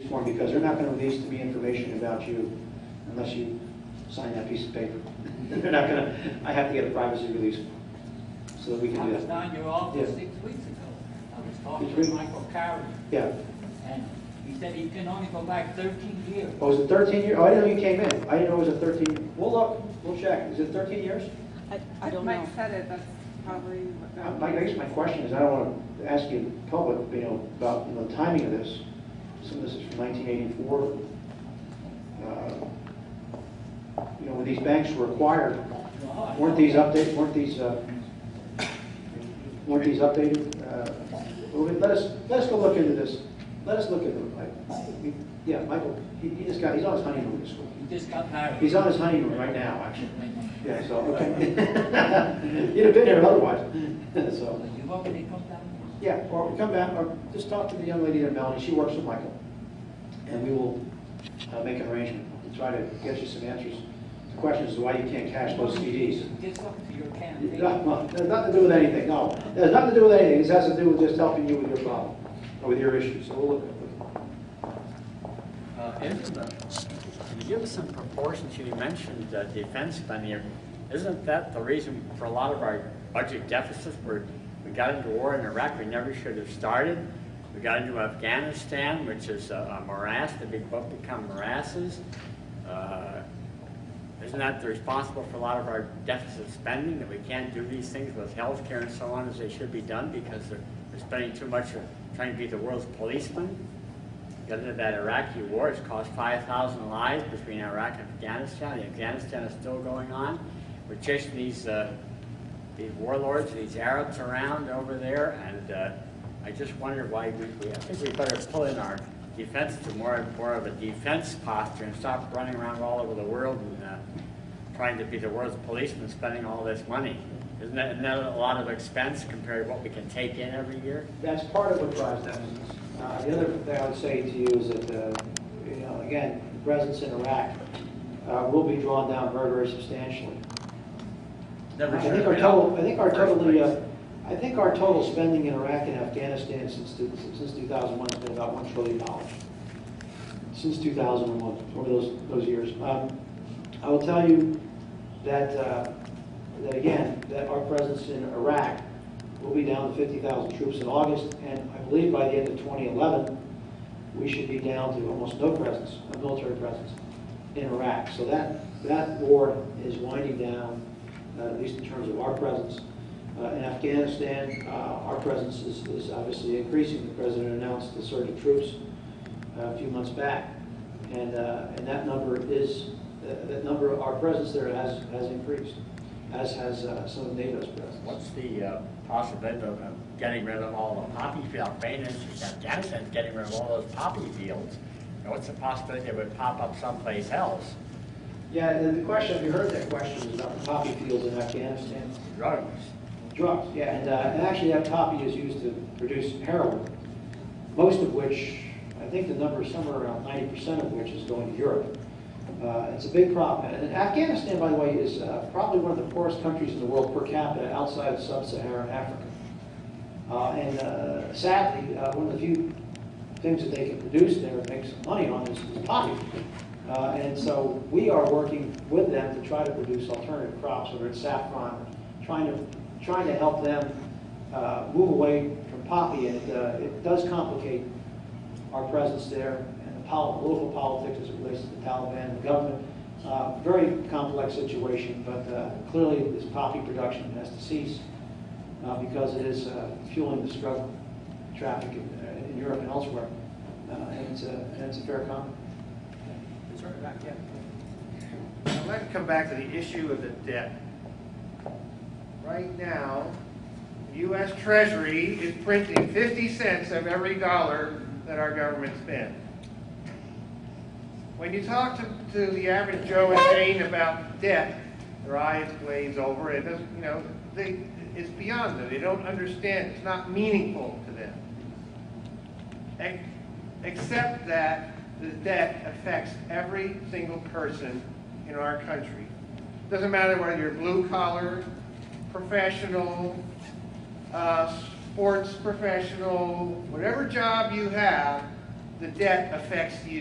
form, because they're not going to release to me information about you unless you sign that piece of paper. They're not going to. I have to get a privacy release so that we can do that. I was down your office 6 weeks ago. I was talking to Michael Carey. Yeah. And he said he can only go back 13 years. Oh, is it 13 years? Oh, I didn't know you came in. I didn't know it was a 13. We'll look. We'll check. Is it 13 years? I don't know. Mike said it. That's probably what that I guess my question is, I don't want to ask you in public, about the timing of this. Some of this is from 1984. When these banks were acquired, weren't these updated? Weren't these updated? Let us go look into this. Let us look into it. Yeah, Michael. He's on his honeymoon this week. He just got married. He's on his honeymoon right now, actually. Yeah. So okay. You'd have been here otherwise. So. You want me to come down? Yeah, or come back, or just talk to the young lady there, Melanie. She works with Michael, and we will make an arrangement to try to get you some answers to questions as to why you can't cash those CDs. Just up to your campaign. No, there's nothing to do with anything. No, there's nothing to do with anything. This has to do with just helping you with your problem or with your issues. So we'll look at it. Can you give us some proportions? You mentioned defense spending. Isn't that the reason for a lot of our budget deficits? We got into war in Iraq we never should have started. We got into Afghanistan, which is a morass. The big book become morasses. Isn't that responsible for a lot of our deficit spending, that we can't do these things with health care and so on as they should be done because they're spending too much trying to be the world's policeman? Got into that Iraqi war. It's cost 5,000 lives between Iraq and Afghanistan. Afghanistan is still going on. We're chasing these warlords, these Arabs around over there, and I just wonder why I think we better pull in our defense to more of a defense posture and stop running around all over the world and trying to be the world's policeman, spending all this money. Isn't that a lot of expense compared to what we can take in every year? That's part of what drives deficits. The other thing I would say to you is that, again, the presence in Iraq will be drawn down very, very substantially. I think our total spending in Iraq and Afghanistan since 2001 has been about $1 trillion. Since 2001, over those years. I will tell you that that our presence in Iraq will be down to 50,000 troops in August, and I believe by the end of 2011 we should be down to almost no military presence in Iraq. So that war is winding down, at least in terms of our presence. In Afghanistan, our presence is obviously increasing. The president announced the surge of troops a few months back, and that number, our presence there has increased, as has some of NATO's presence. What's the possibility of getting rid of all the poppy fields? Afghanistan is getting rid of all those poppy fields. And what's the possibility they would pop up someplace else? Yeah, and the question, you heard that question, was about the poppy fields in Afghanistan. Drugs, yeah, and actually that poppy is used to produce heroin, most of which, I think the number is somewhere around 90% of which is going to Europe. It's a big problem. And Afghanistan, by the way, is probably one of the poorest countries in the world per capita outside of sub-Saharan Africa. And sadly, one of the few things that they can produce there and make some money on is poppy. And so we are working with them to try to produce alternative crops, whether it's saffron, trying to help them move away from poppy. And it does complicate our presence there and the political politics as it relates to the Taliban and the government. Very complex situation, but clearly this poppy production has to cease because it is fueling this drug traffic in Europe and elsewhere. And it's a fair comment. I'd like to come back to the issue of the debt. Right now, the U.S. Treasury is printing 50 cents of every dollar that our government spends. When you talk to the average Joe and Jane about debt, their eyes glaze over. It doesn't, it's beyond them. They don't understand. It's not meaningful to them. Except that the debt affects every single person in our country. It doesn't matter whether you're blue collar, professional, sports professional, whatever job you have, the debt affects the